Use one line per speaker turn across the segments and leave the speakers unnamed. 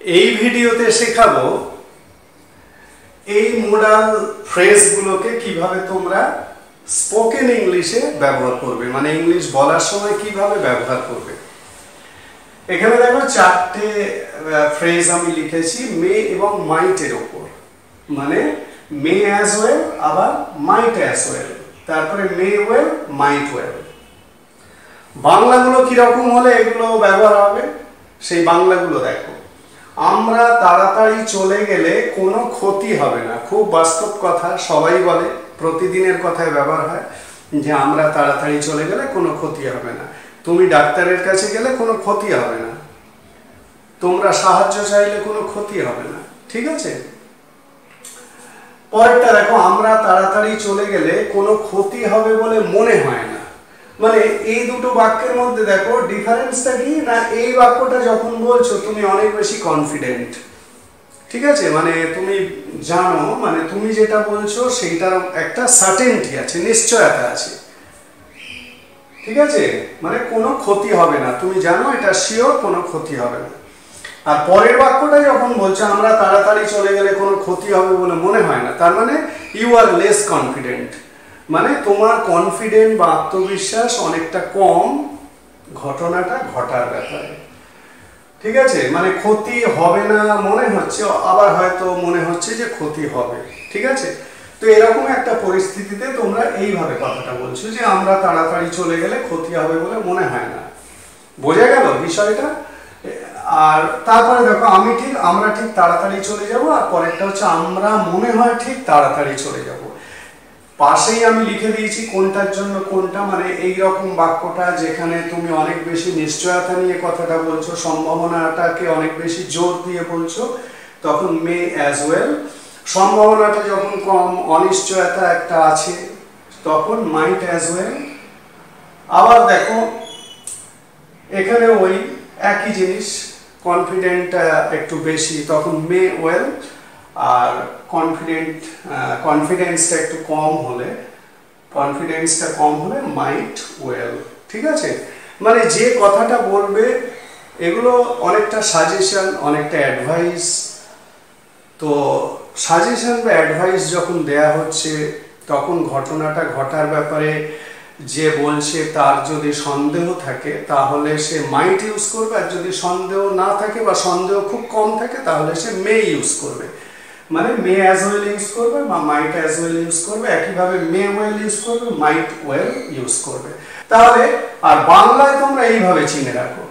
এই ভিডিওতে শেখাবো এই মোডাল ফ্রেজগুলোকে কিভাবে তোমরা স্পোকেন ইংলিশে ব্যবহার করবে, মানে ইংলিশ বলার সময় কিভাবে ব্যবহার করবে। এখানে দেখো চারটে ফ্রেজ আমি লিখেছি মে এবং মাইটের ওপর, মানে মে অ্যাজ ওয়েল, আবার মাইট অ্যাজ ওয়েল, তারপরে মে ওয়েল, মাইট ওয়েল। বাংলাগুলো কিরকম হলে এগুলো ব্যবহার হবে সেই বাংলাগুলো দেখো। আমরা তাড়াতাড়ি চলে গেলে কোনো ক্ষতি হবে না, খুব বাস্তব কথা, সবাই বলে, প্রতিদিনের কথায় ব্যবহার হয় যে আমরা তাড়াতাড়ি চলে গেলে কোনো ক্ষতি হবে না। তুমি ডাক্তারের কাছে গেলে কোনো ক্ষতি হবে না, তোমরা সাহায্য চাইলে কোনো ক্ষতি হবে না, ঠিক আছে। পরেরটা দেখো, আমরা তাড়াতাড়ি চলে গেলে কোনো ক্ষতি হবে বলে মনে হয় না। মানে এই দুটো বাক্যের মধ্যে দেখো ডিফারেন্সটা কি না, এই বাক্যটা যখন বলছো তুমি অনেক বেশি কনফিডেন্ট, ঠিক আছে, মানে তুমি জানো, মানে তুমি যেটা বলছো সেইটার একটা সার্টেনটি আছে, নিশ্চয়তা আছে, ঠিক আছে, মানে কোনো ক্ষতি হবে না, তুমি জানো এটা শিওর কোনো ক্ষতি হবে না। আর পরের বাক্যটা যখন বলছো আমরা তাড়াতাড়ি চলে গেলে কোনো ক্ষতি হবে বলে মনে হয় না, তার মানে ইউ আর লেস কনফিডেন্ট, মানে তোমার কনফিডেন্ট বা আত্মবিশ্বাস অনেকটা কম ঘটনাটা ঘটার ব্যাপারে, ঠিক আছে, মানে ক্ষতি হবে না মনে হচ্ছে, আবার হয়তো মনে হচ্ছে যে ক্ষতি হবে, ঠিক আছে। তো এরকম একটা পরিস্থিতিতে তোমরা এইভাবে কথাটা বলছো যে আমরা তাড়াতাড়ি চলে গেলে ক্ষতি হবে বলে মনে হয় না। বোঝা গেল বিষয়টা? আর তারপরে দেখো আমরা ঠিক তাড়াতাড়ি চলে যাব, আর পরেরটা হচ্ছে আমরা মনে হয় ঠিক তাড়াতাড়ি চলে যাব। পাশেই আমি লিখে দিয়েছি কোনটার জন্য কোনটা, মানে এই রকম বাক্যটা যেখানে তুমি অনেক বেশি নিশ্চয়তা নিয়ে কথাটা বলছো, সম্ভাবনাটাকে অনেক বেশি জোর দিয়ে বলছো, তখন মে অ্যাজ ওয়েল। সম্ভাবনাটা যখন কম, অনিশ্চয়তা একটা আছে, তখন মাইট অ্যাজ ওয়েল। আবার দেখো এখানে ওই একই জিনিস, কনফিডেন্টটা একটু বেশি, তখন মে ওয়েল। আর কনফিডেন্সটা একটু কম হলে, মাইট ওয়েল, ঠিক আছে। মানে যে কথাটা বলবে এগুলো অনেকটা সাজেশন, অনেকটা অ্যাডভাইস। তো সাজেশন বা অ্যাডভাইস যখন দেয়া হচ্ছে তখন ঘটনাটা ঘটার ব্যাপারে যে বলছে তার যদি সন্দেহ থাকে তাহলে সে মাইট ইউজ করবে, আর যদি সন্দেহ না থাকে বা সন্দেহ খুব কম থাকে তাহলে সে মে ইউজ করবে, মানে মে অ্যাজ ওয়েল ইউজ করবে বা মাইট অ্যাজ ওয়েল ইউজ করবে। একইভাবে মে ওয়েল ইউজ করবে, মাইট ওয়েল ইউজ করবে। তাহলে আর বাংলায় তোমরা এইভাবে চিনে রাখো,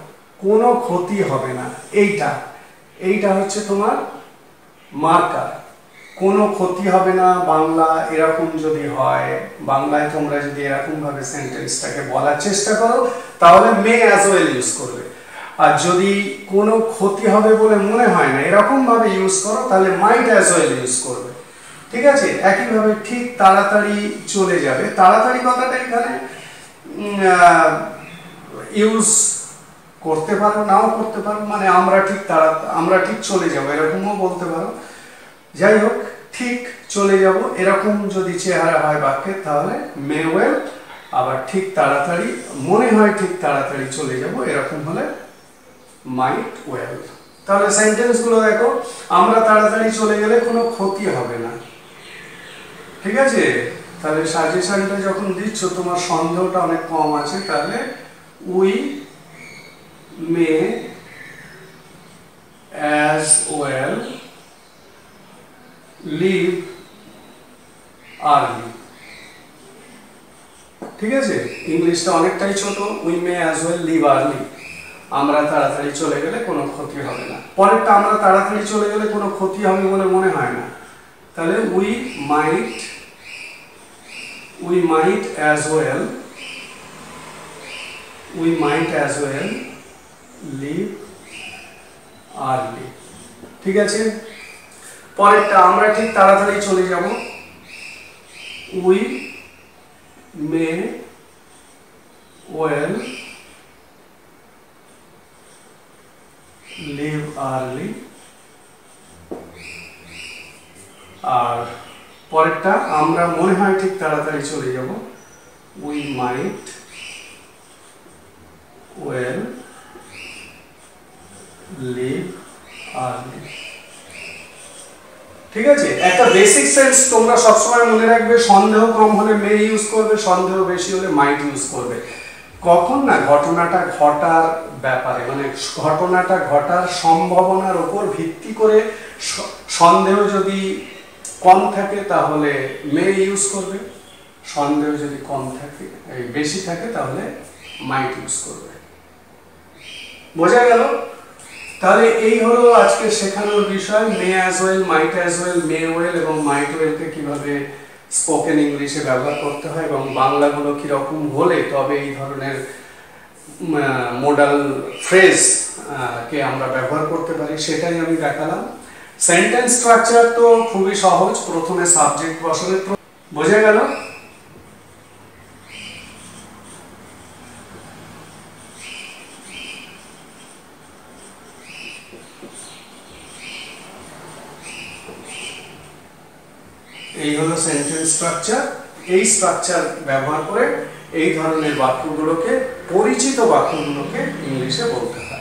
কোনো ক্ষতি হবে না, এইটা হচ্ছে তোমার মার্কার। কোনো ক্ষতি হবে না বাংলা এরকম যদি হয়, বাংলায় তোমরা যদি এরকম ভাবে সেন্টেন্সটাকে বলার চেষ্টা করো তাহলে মে অ্যাজ ওয়েল ইউজ করবে। আর যদি কোনো ক্ষতি হবে বলে মনে হয় না এরকম ভাবে ইউজ করো তাহলে মাইট অ্যাজ ওয়েল ইউজ করবে, ঠিক আছে। একইভাবে ঠিক তাড়াতাড়ি চলে যাবে, তাড়াতাড়ি কথাটা এখানে ইউজ করতে পারো, নাও করতে পারো, মানে আমরা ঠিক চলে যাবো এরকমও বলতে পারো। যাই হোক, ঠিক চলে যাব এরকম যদি চেহারা হয় বাক্যের তাহলে মে ওয়েল। আবার ঠিক তাড়াতাড়ি, মনে হয় ঠিক তাড়াতাড়ি চলে যাব এরকম হলে মাইট ওয়েল। তাহলে সেন্টেন্স গুলো দেখো, আমরা তাড়াতাড়ি চলে গেলে কোনো ক্ষতি হবে না, ঠিক আছে। তাহলে সাজেশনটা যখন দিচ্ছ তোমার সন্দেহটা অনেক কম আছে, তাহলে we may as well leave early, ঠিক আছে। ইংলিশটা অনেকটাই ছোট, we may as well leave early, আমরা তাড়াতাড়ি চলে গেলে কোনো ক্ষতি হবে না। পরেরটা আমরা তাড়াতাড়ি চলে গেলে কোনো ক্ষতি হবে বলে মনে হয় না, তাহলে we might as well leave early, ঠিক আছে। পরেরটা আমরা ঠিক তাড়াতাড়ি চলে যাব, we may well leave early. আর পরেরটা আমরা মনে হয় ঠিক তাড়াতাড়ি চলে যাব, we might well leave early. ঠিক আছে, একটা বেসিক সেন্স তোমরা সবসময় মনে রাখবে, সন্দেহ কম হলে মে ইউজ করবে, সন্দেহ বেশি হলে মাইট ইউজ করবে। কখন না ঘটনাটা ঘটার ব্যাপারে, মানে ঘটনাটা ঘটার সম্ভাবনার উপর ভিত্তি করে সন্দেহ যদি কম থাকে তাহলে মে ইউজ করবে, সন্দেহ যদি কম থাকে বেশি থাকে তাহলে মাইট ইউজ করবে। বোঝা গেল? তাহলে এই হলো আজকে শেখানোর বিষয়, মে অ্যাজ ওয়েল, মাইট অ্যাজ ওয়েল, মে ওয়েল এবং মাইট ওয়েলকে কিভাবে স্পোকেন ইংলিশে ব্যবহার করতে হয় এবং বাংলাগুলো কিরকম হলে তবে এই ধরনের মডাল ফ্রেজ কে আমরা ব্যবহার করতে পারি সেটাই আমি দেখালাম। সেন্টেন্স স্ট্রাকচার তো খুবই সহজ, প্রথমে সাবজেক্ট বসাবে। বোঝা গেল? এই হলো সেন্টেন্স স্ট্রাকচার। এই স্ট্রাকচার ব্যবহার করে এই ধরনের বাক্যগুলোকে, পরিচিত বাক্যগুলোকে ইংলিশে বলতে হয়।